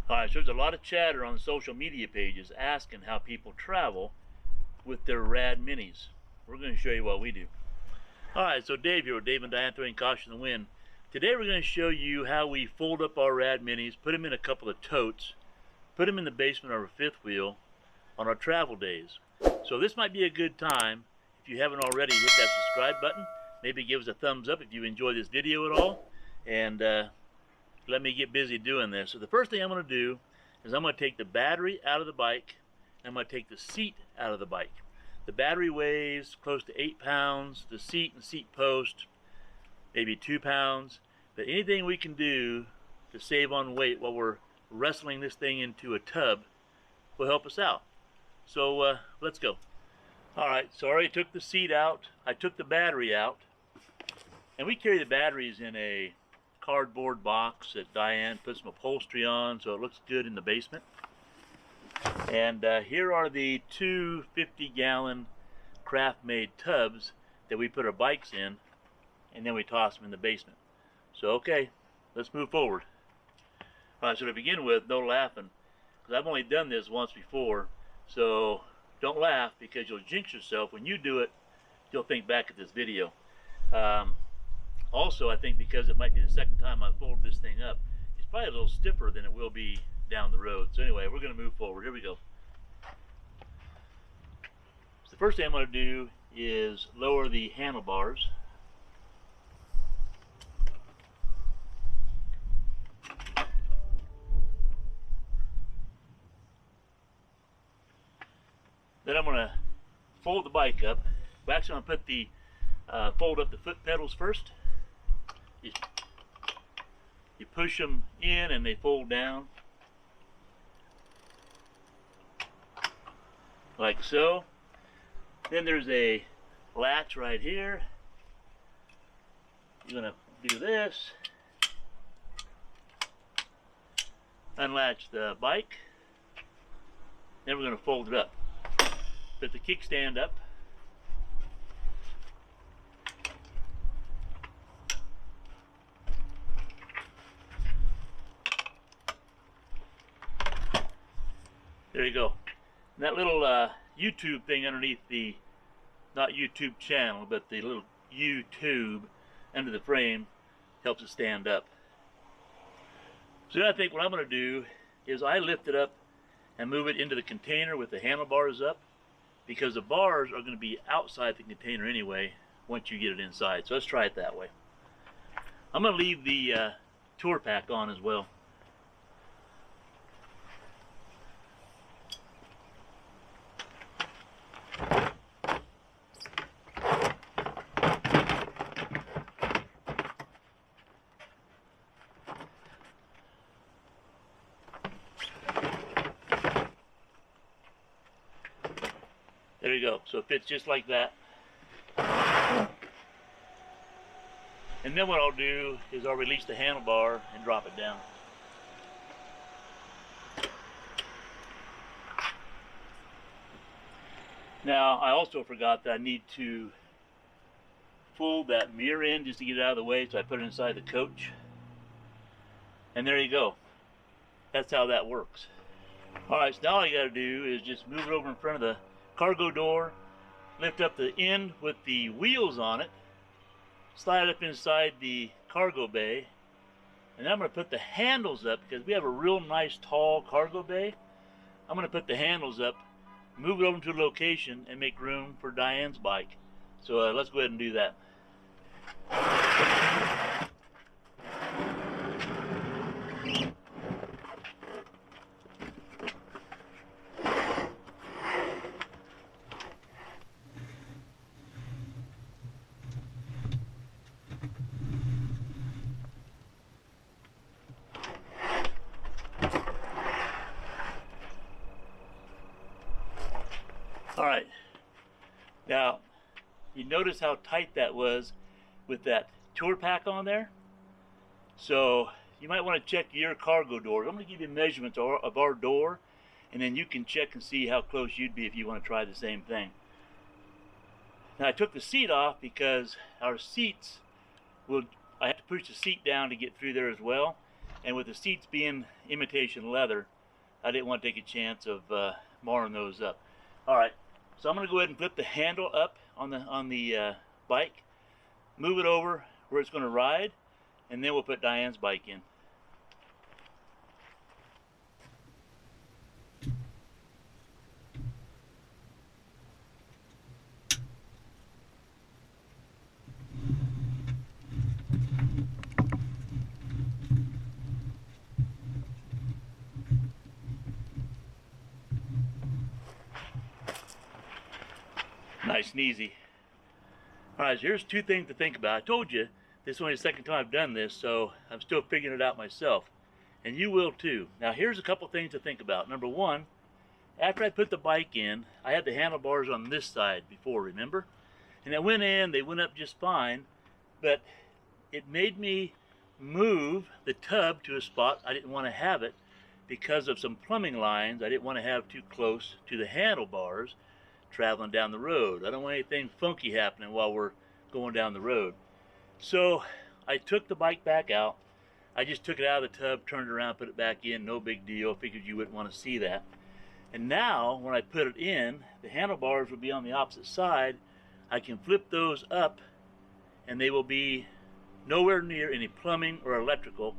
Alright, so there's a lot of chatter on social media pages asking how people travel with their Rad Minis. We're going to show you what we do. Alright, so Dave here with Dave and Diane throwing caution to the wind. Today we're going to show you how we fold up our Rad Minis, put them in a couple of totes, put them in the basement of our fifth wheel on our travel days. So this might be a good time, if you haven't already, hit that subscribe button. Maybe give us a thumbs up if you enjoy this video at all. And let me get busy doing this. So the first thing I'm going to do is I'm going to take the battery out of the bike, and I'm going to take the seat out of the bike. The battery weighs close to 8 pounds, the seat and seat post maybe 2 pounds, but anything we can do to save on weight while we're wrestling this thing into a tub will help us out. So let's go. Alright, so I already took the seat out, I took the battery out, and we carry the batteries in a cardboard box that Diane put some upholstery on so it looks good in the basement. And here are the two 50-gallon craft-made tubs that we put our bikes in, and then we toss them in the basement. So okay, let's move forward. Alright, so to begin with, no laughing, because I've only done this once before, so don't laugh, because you'll jinx yourself. When you do it, you'll think back at this video. Also, I think because it might be the second time I fold this thing up, it's probably a little stiffer than it will be down the road. So anyway, we're going to move forward. Here we go. So the first thing I'm going to do is lower the handlebars. Then I'm going to fold the bike up. Well, actually, I'm going to put the fold up the foot pedals first. You push them in and they fold down like so. Then there's a latch right here. You're going to do this, unlatch the bike, then we're going to fold it up. Put the kickstand up. There you go. And that little YouTube thing underneath the, not YouTube channel, but the little YouTube under the frame helps it stand up. So then I think what I'm going to do is I lift it up and move it into the container with the handlebars up, because the bars are going to be outside the container anyway once you get it inside. So let's try it that way. I'm going to leave the tour pack on as well. There you go. So it fits just like that. And then what I'll do is I'll release the handlebar and drop it down. Now, I also forgot that I need to fold that mirror in just to get it out of the way, so I put it inside the coach. And there you go. That's how that works. Alright, so now all you got to do is just move it over in front of the cargo door, lift up the end with the wheels on it, slide it up inside the cargo bay, and I'm going to put the handles up because we have a real nice tall cargo bay. I'm going to put the handles up, move it over to a location, and make room for Diane's bike. So let's go ahead and do that. Alright, now you notice how tight that was with that tour pack on there? So you might want to check your cargo doors. I'm going to give you measurements of our door, and then you can check and see how close you'd be if you want to try the same thing. Now I took the seat off because our seats will, I have to push the seat down to get through there as well. And with the seats being imitation leather, I didn't want to take a chance of marring those up. All right, so I'm going to go ahead and flip the handle up on the bike, move it over where it's going to ride, and then we'll put Diane's bike in. Nice and easy. Alright, so here's two things to think about. I told you this is only the second time I've done this, so I'm still figuring it out myself. And you will too. Now here's a couple things to think about. Number one, after I put the bike in, I had the handlebars on this side before, remember? And I went in, they went up just fine, but it made me move the tub to a spot I didn't want to have it because of some plumbing lines I didn't want to have too close to the handlebars traveling down the road. I don't want anything funky happening while we're going down the road. So I took the bike back out. I just took it out of the tub, turned it around, put it back in. No big deal. Figured you wouldn't want to see that. And now when I put it in, the handlebars will be on the opposite side. I can flip those up and they will be nowhere near any plumbing or electrical.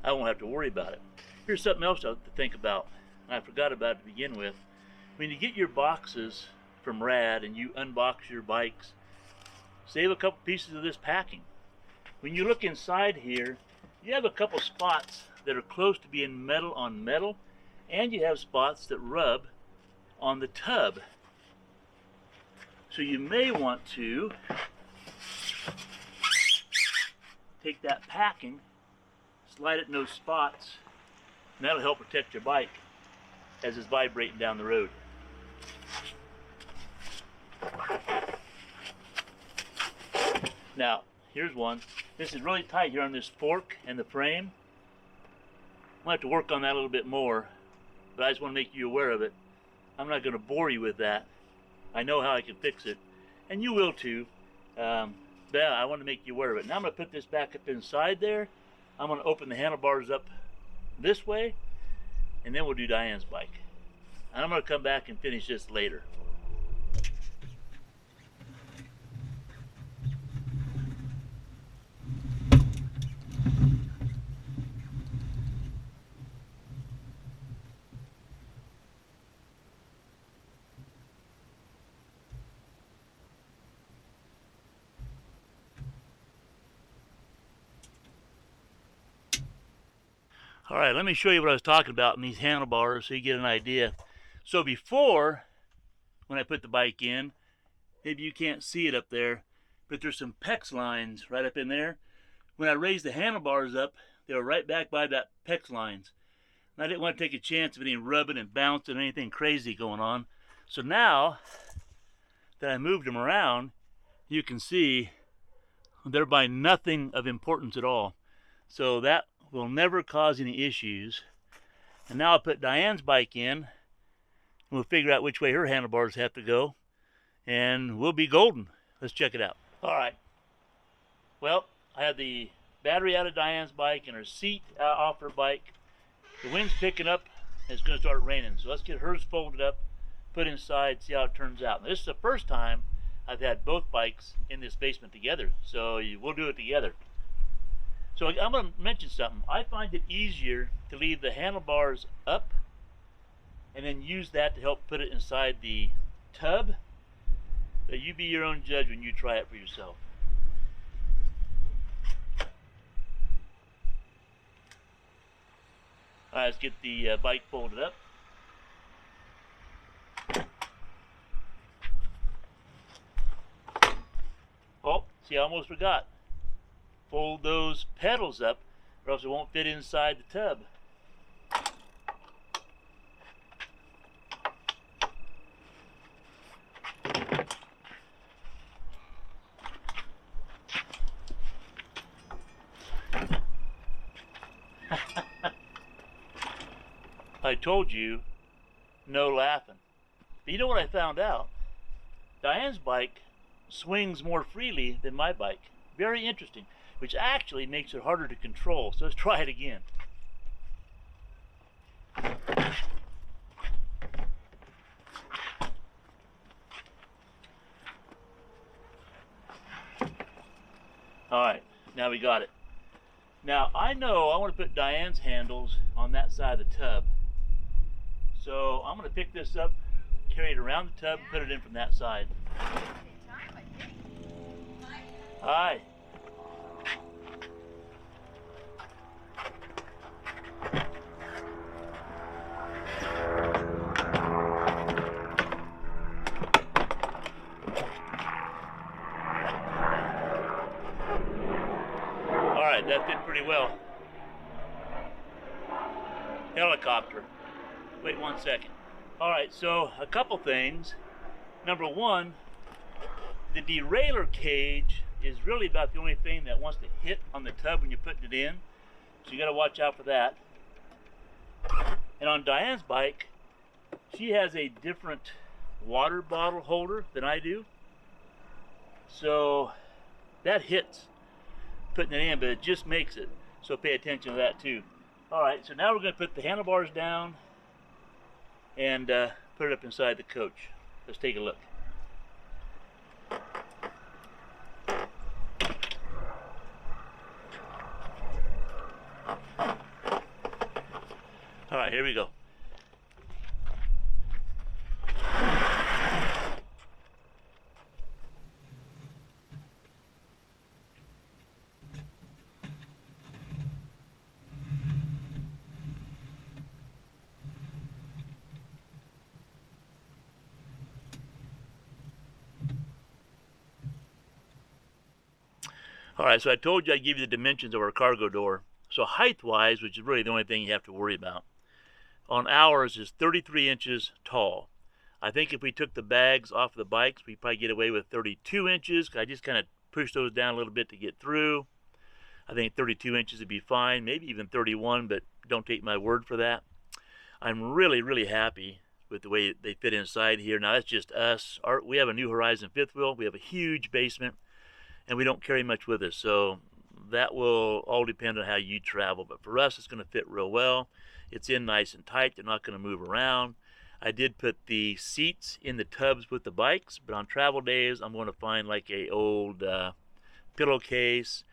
I won't have to worry about it. Here's something else to think about. I forgot about it to begin with. When you get your boxes from Rad and you unbox your bikes, save a couple pieces of this packing. When you look inside here, you have a couple spots that are close to being metal on metal, and you have spots that rub on the tub. So you may want to take that packing, slide it in those spots, and that'll help protect your bike as it's vibrating down the road. Now, here's one. This is really tight here on this fork and the frame. I'm going to have to work on that a little bit more, but I just want to make you aware of it. I'm not going to bore you with that. I know how I can fix it, and you will too. But I want to make you aware of it. Now I'm going to put this back up inside there. I'm going to open the handlebars up this way, and then we'll do Diane's bike. And I'm going to come back and finish this later. All right, let me show you what I was talking about in these handlebars so you get an idea. So before, when I put the bike in, maybe you can't see it up there, but there's some PEX lines right up in there. When I raised the handlebars up, they were right back by that PEX lines. And I didn't want to take a chance of any rubbing and bouncing or anything crazy going on. So now that I moved them around, you can see they're by nothing of importance at all. So that will never cause any issues. And now I'll put Diane's bike in, and we'll figure out which way her handlebars have to go, and we'll be golden. Let's check it out. All right. Well, I have the battery out of Diane's bike and her seat off her bike. The wind's picking up, and it's going to start raining. So let's get hers folded up, put inside, see how it turns out. Now, this is the first time I've had both bikes in this basement together, so we'll do it together. So I'm going to mention something. I find it easier to leave the handlebars up and then use that to help put it inside the tub. But you be your own judge when you try it for yourself. All right, let's get the bike folded up. Oh, see, I almost forgot. Fold those pedals up or else it won't fit inside the tub. I told you, no laughing. But you know what I found out? Diane's bike swings more freely than my bike. Very interesting. Which actually makes it harder to control. So let's try it again. Alright, now we got it. Now I know I want to put Diane's handles on that side of the tub. So I'm going to pick this up, carry it around the tub, and put it in from that side. Hi. Alright, that fit pretty well. Helicopter. Wait 1 second. Alright, so a couple things. Number one, the derailleur cage is really about the only thing that wants to hit on the tub when you're putting it in. So you got to watch out for that. And on Diane's bike, she has a different water bottle holder than I do. So that hits putting it in, but it just makes it. So pay attention to that too. Alright, so now we're going to put the handlebars down and put it up inside the coach. Let's take a look. Alright, here we go. Alright, so I told you I'd give you the dimensions of our cargo door. So height-wise, which is really the only thing you have to worry about, on ours is 33 inches tall. I think if we took the bags off of the bikes, we'd probably get away with 32 inches. I just kind of pushed those down a little bit to get through. I think 32 inches would be fine, maybe even 31, but don't take my word for that. I'm really, really happy with the way they fit inside here. Now, that's just us. We have a New Horizon fifth wheel. We have a huge basement, and we don't carry much with us. So that will all depend on how you travel. But for us, it's going to fit real well. It's in nice and tight. They're not going to move around. I did put the seats in the tubs with the bikes, but on travel days, I'm going to find like a old pillowcase,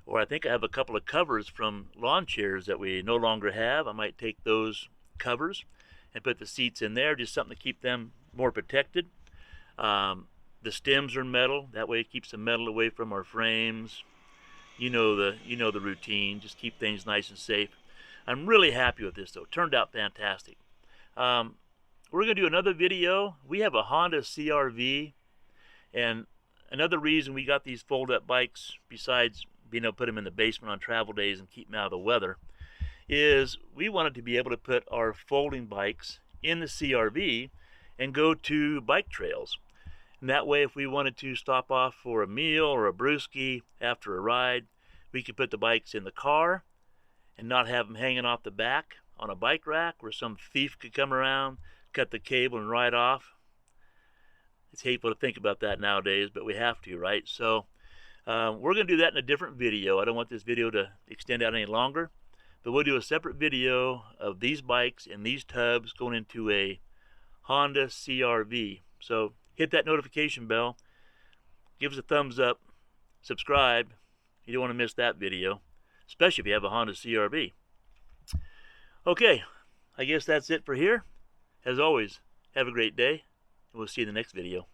or I think I have a couple of covers from lawn chairs that we no longer have. I might take those covers and put the seats in there, just something to keep them more protected. The stems are metal. That way it keeps the metal away from our frames. You know the routine. Just keep things nice and safe. I'm really happy with this though. It turned out fantastic. We're going to do another video. We have a Honda CR-V, and another reason we got these fold-up bikes, besides being able to put them in the basement on travel days and keep them out of the weather, is we wanted to be able to put our folding bikes in the CR-V and go to bike trails. And that way, if we wanted to stop off for a meal or a brewski after a ride, we could put the bikes in the car and not have them hanging off the back on a bike rack where some thief could come around, cut the cable and ride off. It's hateful to think about that nowadays, but we have to, right? So we're going to do that in a different video. I don't want this video to extend out any longer, but we'll do a separate video of these bikes and these tubs going into a Honda CR-V. So hit that notification bell, give us a thumbs up, subscribe. You don't want to miss that video, especially if you have a Honda CR-V. Okay, I guess that's it for here. As always, have a great day, and we'll see you in the next video.